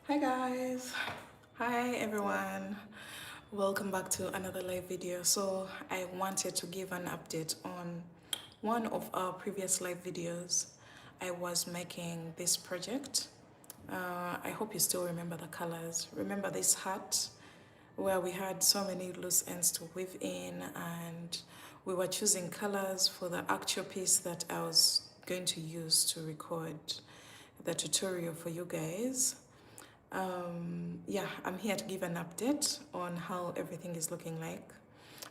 Hi guys, hi everyone, welcome back to another live video. So I wanted to give an update on one of our previous live videos. I was making this project. I hope you still remember the colors. Remember this hat where we had so many loose ends to weave in, and we were choosing colors for the actual piece that I was going to use to record the tutorial for you guys. Yeah, I'm here to give an update on how everything is looking like.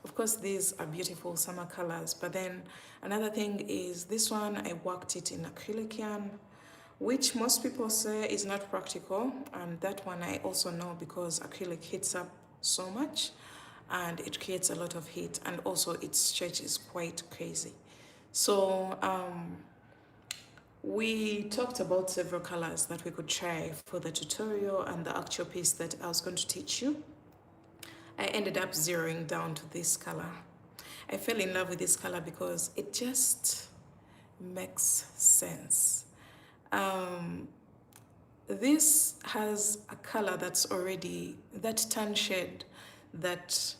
Of course, these are beautiful summer colors, but then another thing is this one, I worked it in acrylic yarn, which most people say is not practical. And that one I also know because acrylic heats up so much and it creates a lot of heat, and also its stretch is quite crazy. So we talked about several colors that we could try for the tutorial and the actual piece that I was going to teach you. I ended up zeroing down to this color. I fell in love with this color because it just makes sense. Um, this has a color that's already, that tan shade that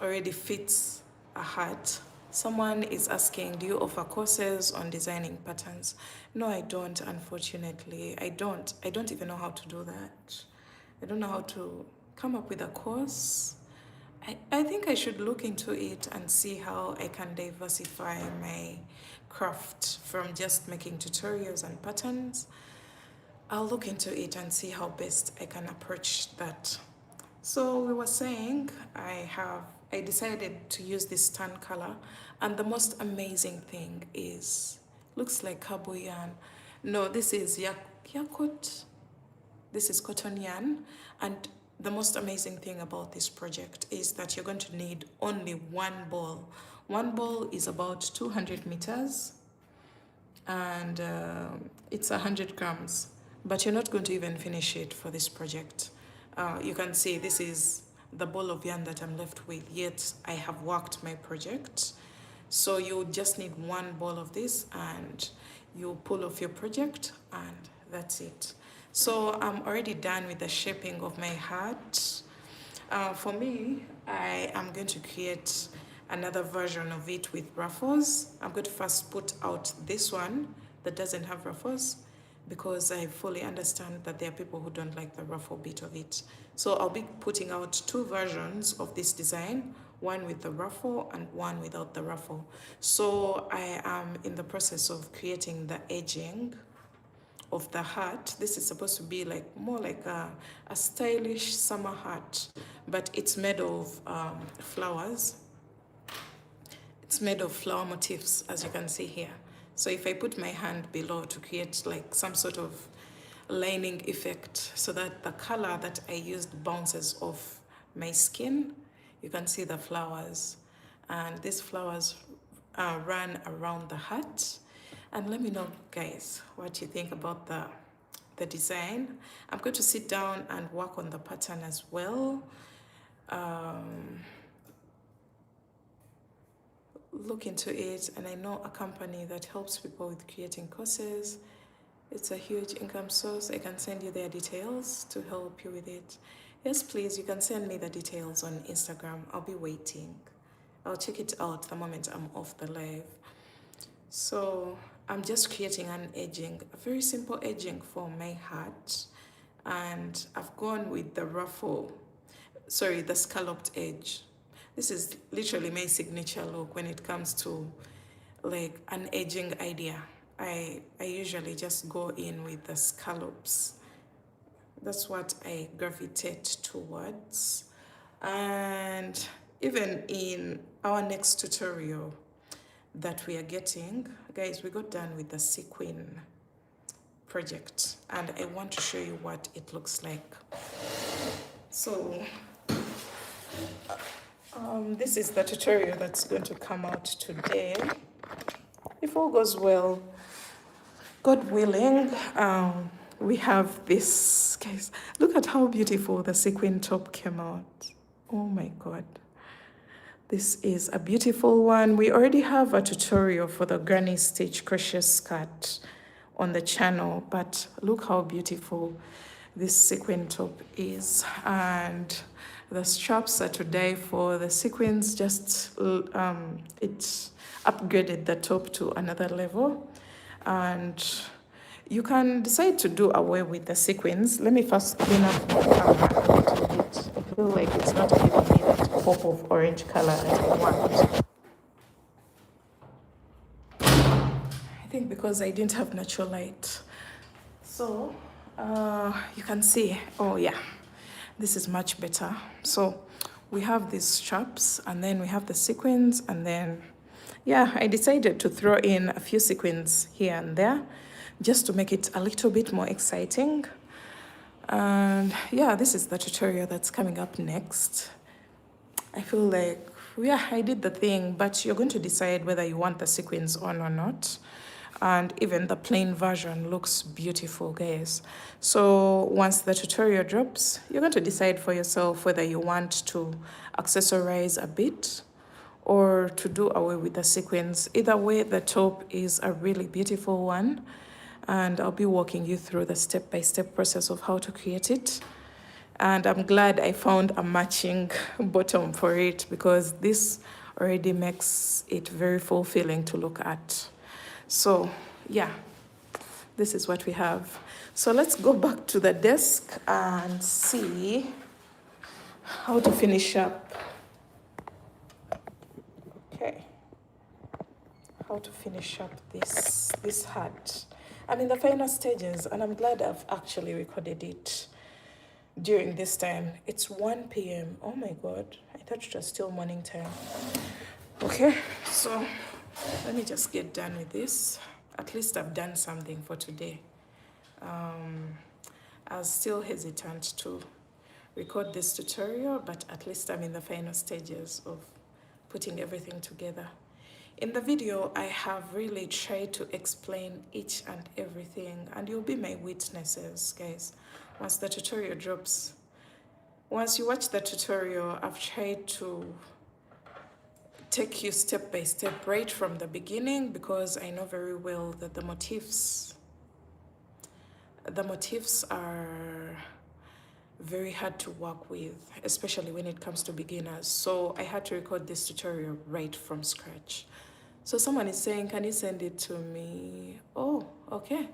already fits a hat. Someone is asking, do you offer courses on designing patterns? No, I don't, unfortunately. I don't even know how to do that. I don't know how to come up with a course. I think I should look into it and see how I can diversify my craft from just making tutorials and patterns. I'll look into it and see how best I can approach that. So we were saying I decided to use this tan color, and the most amazing thing is looks like cabo yarn. No, this is yakut. This is cotton yarn, and the most amazing thing about this project is that you're going to need only one ball. One ball is about 200 meters, and it's 100 grams, but you're not going to even finish it for this project. You can see this is the ball of yarn that I'm left with, yet I have worked my project. So you just need one ball of this, and you pull off your project, and that's it. So I'm already done with the shaping of my hat. For me, I am going to create another version of it with ruffles. I'm going to first put out this one that doesn't have ruffles, because I fully understand that there are people who don't like the ruffle bit of it. So I'll be putting out two versions of this design, one with the ruffle and one without the ruffle. So I am in the process of creating the edging of the hat. This is supposed to be like more like a stylish summer hat, but it's made of flowers. It's made of flower motifs, as you can see here. So if I put my hand below to create like some sort of lining effect so that the color that I used bounces off my skin, you can see the flowers. And these flowers run around the hat. And let me know, guys, what you think about the design. I'm going to sit down and work on the pattern as well. Look into it, and I know a company that helps people with creating courses. It's a huge income source. I can send you their details to help you with it. Yes, please, you can send me the details on Instagram. I'll be waiting. I'll check it out the moment I'm off the live. So I'm just creating an edging, a very simple edging for my hat. And I've gone with the ruffle, sorry, the scalloped edge. This is literally my signature look when it comes to like an edging idea. I usually just go in with the scallops. That's what I gravitate towards. And even in our next tutorial that we are getting, guys, we got done with the sequin project, and I want to show you what it looks like. So this is the tutorial that's going to come out today. If all goes well, God willing, we have this, guys. Look at how beautiful the sequin top came out. Oh my God. This is a beautiful one. We already have a tutorial for the granny stitch crochet skirt on the channel, but look how beautiful this sequin top is. And the straps are today for the sequins, just it upgraded the top to another level. And you can decide to do away with the sequins. Let me first clean up the camera a little bit. I feel like it's not giving me that pop of orange color that I want. I think because I didn't have natural light. So you can see, oh yeah, this is much better. So we have these straps, and then we have the sequins, and then yeah, I decided to throw in a few sequins here and there just to make it a little bit more exciting. And yeah, this is the tutorial that's coming up next. I feel like, yeah, I did the thing, but you're going to decide whether you want the sequins on or not. And even the plain version looks beautiful, guys. So once the tutorial drops, you're going to decide for yourself whether you want to accessorize a bit or to do away with the sequins. Either way, the top is a really beautiful one, and I'll be walking you through the step-by-step process of how to create it. And I'm glad I found a matching bottom for it, because this already makes it very fulfilling to look at. So yeah, this is what we have. So let's go back to the desk and see how to finish up. Okay, how to finish up this hat. I'm in the final stages, and I'm glad I've actually recorded it during this time. It's 1 p.m. Oh my god, I thought it was still morning time. Okay, so let me just get done with this. At least I've done something for today. I was still hesitant to record this tutorial, but at least I'm in the final stages of putting everything together. In the video, I have really tried to explain each and everything, and you'll be my witnesses, guys. Once the tutorial drops, once you watch the tutorial, I've tried to take you step by step right from the beginning, because I know very well that the motifs are very hard to work with, especially when it comes to beginners. So I had to record this tutorial right from scratch. So someone is saying, can you send it to me? Oh, okay.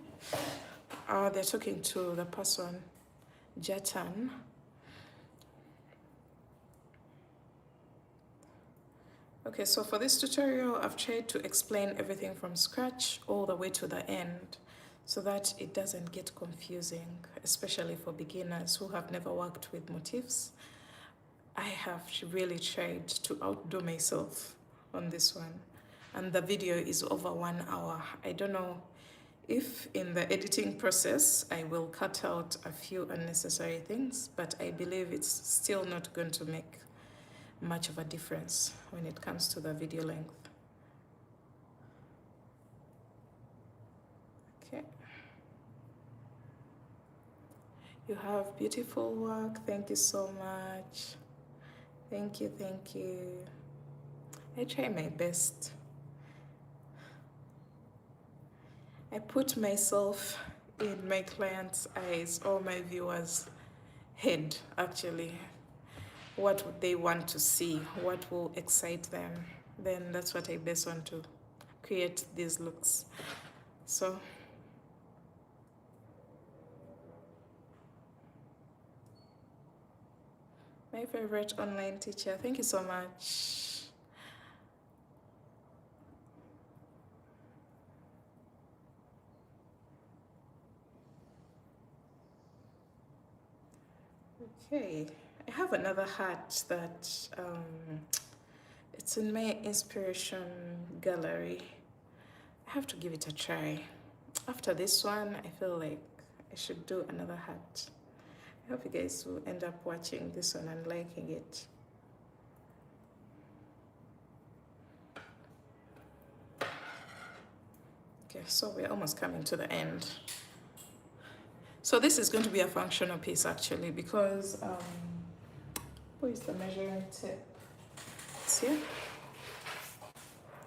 They're talking to the person, Jatan. Okay, so for this tutorial, I've tried to explain everything from scratch all the way to the end, so that it doesn't get confusing, especially for beginners who have never worked with motifs. I have really tried to outdo myself on this one. And the video is over 1 hour. I don't know if in the editing process I will cut out a few unnecessary things, but I believe it's still not going to make much of a difference when it comes to the video length. Okay. You have beautiful work. Thank you so much. Thank you, thank you. I try my best. I put myself in my client's eyes, or my viewers' head, actually. What would they want to see? What will excite them? Then that's what I base on to create these looks. So my favorite online teacher, thank you so much. Okay, I have another hat that it's in my inspiration gallery. I have to give it a try. After this one, I feel like I should do another hat. I hope you guys will end up watching this one and liking it. Okay, so we're almost coming to the end. So this is going to be a functional piece, actually, because where is the measuring tape? It's here.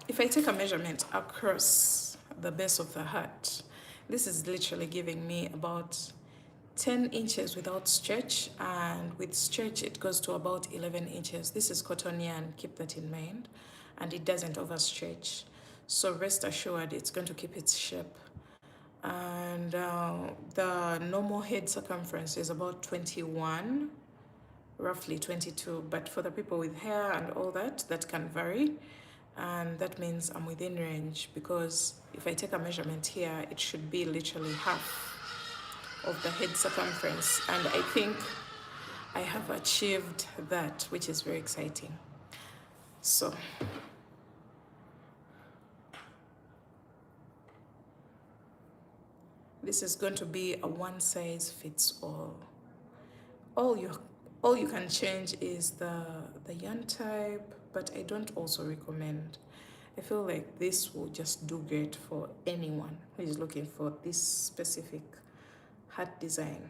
If I take a measurement across the base of the hat, this is literally giving me about 10 inches without stretch, and with stretch it goes to about 11 inches. This is cotton yarn, keep that in mind, and it doesn't overstretch, so rest assured it's going to keep its shape. And the normal head circumference is about 21, roughly 22, but for the people with hair and all that, that can vary, and that means I'm within range, because if I take a measurement here, it should be literally half of the head circumference, and I think I have achieved that, which is very exciting. So this is going to be a one size fits all. All you can change is the yarn type, but I don't also recommend. I feel like this will just do great for anyone who is looking for this specific hat design.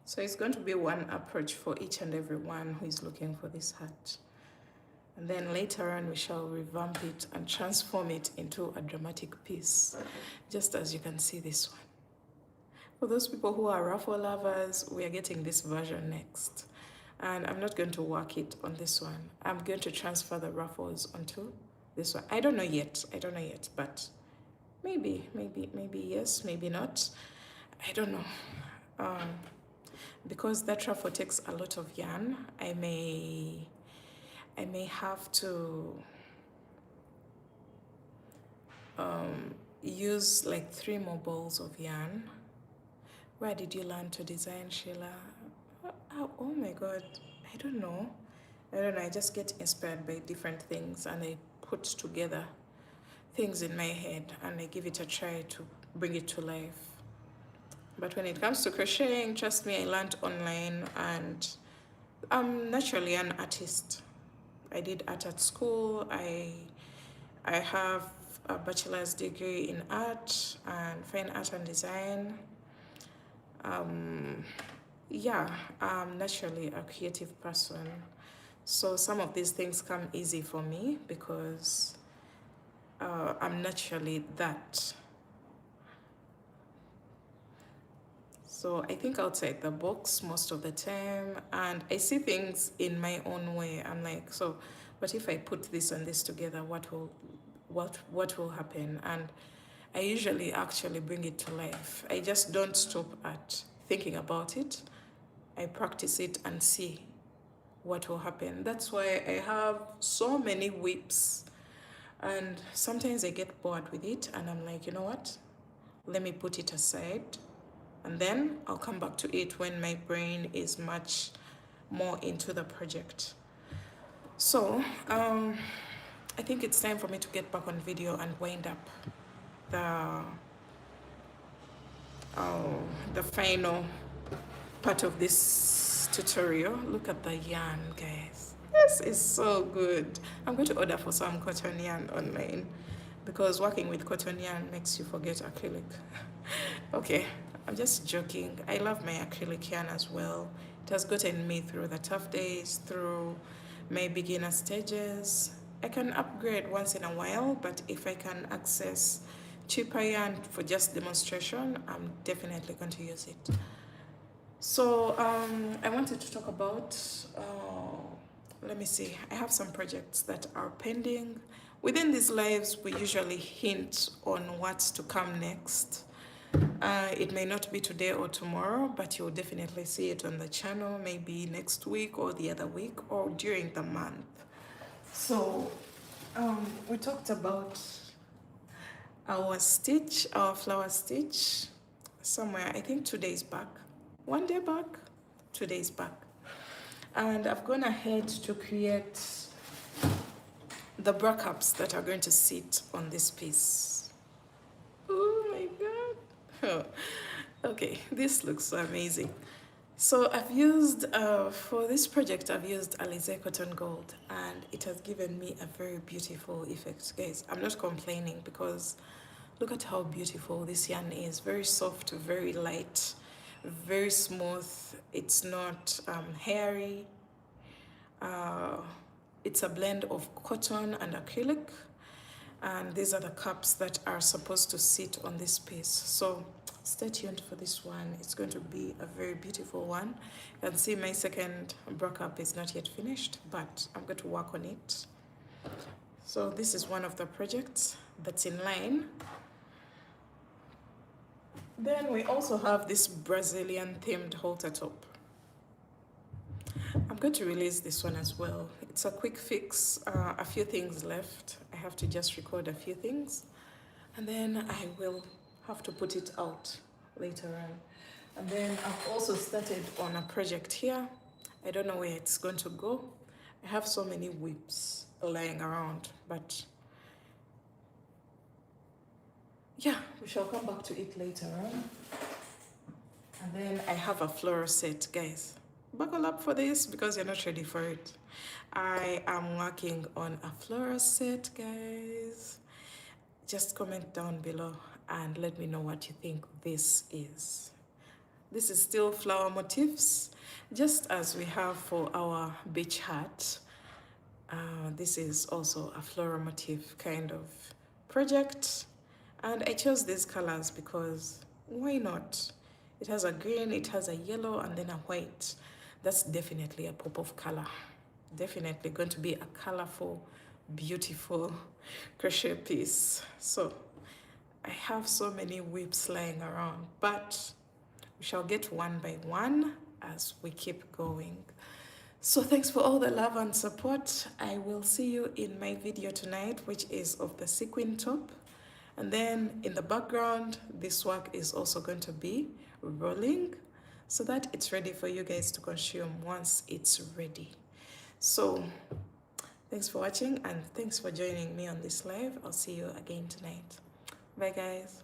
So it's going to be one approach for each and every one who is looking for this hat. And then later on, we shall revamp it and transform it into a dramatic piece, just as you can see this one. For those people who are ruffle lovers, we are getting this version next. And I'm not going to work it on this one. I'm going to transfer the ruffles onto this one. I don't know yet, but maybe yes, maybe not. I don't know. Because that ruffle takes a lot of yarn, I may have to use like 3 more balls of yarn. Where did you learn to design, Sheila? Oh my god, I don't know. I just get inspired by different things, and I put together things in my head and I give it a try to bring it to life. But when it comes to crocheting, trust me, I learned online, and I'm naturally an artist. I did art at school. I have a bachelor's degree in art and fine art and design. Yeah, I'm naturally a creative person. So some of these things come easy for me because I'm naturally that. So I think outside the box most of the time, and I see things in my own way. I'm like, so what if I put this and this together? What will happen? And I usually actually bring it to life. I just don't stop at thinking about it. I practice it and see what will happen. That's why I have so many whips, and sometimes I get bored with it and I'm like, you know what? Let me put it aside, and then I'll come back to it when my brain is much more into the project. So I think it's time for me to get back on video and wind up the final part of this tutorial. Look at the yarn, guys. This is so good. I'm going to order for some cotton yarn online, because working with cotton yarn makes you forget acrylic. Okay, I'm just joking. I love my acrylic yarn as well. It has gotten me through the tough days, through my beginner stages. I can upgrade once in a while, but if I can access cheaper yarn for just demonstration, I'm definitely going to use it. So I wanted to talk about, let me see, I have some projects that are pending. Within these lives, we usually hint on what's to come next. It may not be today or tomorrow, but you'll definitely see it on the channel, maybe next week or the other week or during the month. So we talked about our stitch, our flower stitch, somewhere, I think 2 days back. 1 day back, 2 days back. And I've gone ahead to create the backups that are going to sit on this piece. Oh my god. Okay, this looks so amazing. So I've used, for this project, I've used Alize Cotton Gold, and it has given me a very beautiful effect. Guys, I'm not complaining, because look at how beautiful this yarn is. Very soft, very light, very smooth. It's not hairy. It's a blend of cotton and acrylic, and these are the cups that are supposed to sit on this piece. So stay tuned for this one. It's going to be a very beautiful one. You can see my second bra cup is not yet finished, but I'm going to work on it. So this is one of the projects that's in line. Then we also have this Brazilian themed halter top. I'm going to release this one as well. It's a quick fix, a few things left. I have to just record a few things, and then I will have to put it out later on. And then I've also started on a project here. I don't know where it's going to go. I have so many whips lying around, but yeah, we shall come back to it later on. And then I have a floral set, guys. Buckle up for this because you're not ready for it. I am working on a floral set, guys. Just comment down below and let me know what you think this is. This is still flower motifs, just as we have for our beach hat. This is also a floral motif kind of project. And I chose these colors because why not? It has a green, it has a yellow, and then a white. That's definitely a pop of color. Definitely going to be a colorful, beautiful crochet piece. So I have so many whips lying around, but we shall get one by one as we keep going. So thanks for all the love and support. I will see you in my video tonight, which is of the sequin top. And then in the background, this work is also going to be rolling so that it's ready for you guys to consume once it's ready. So thanks for watching and thanks for joining me on this live. I'll see you again tonight. Bye guys.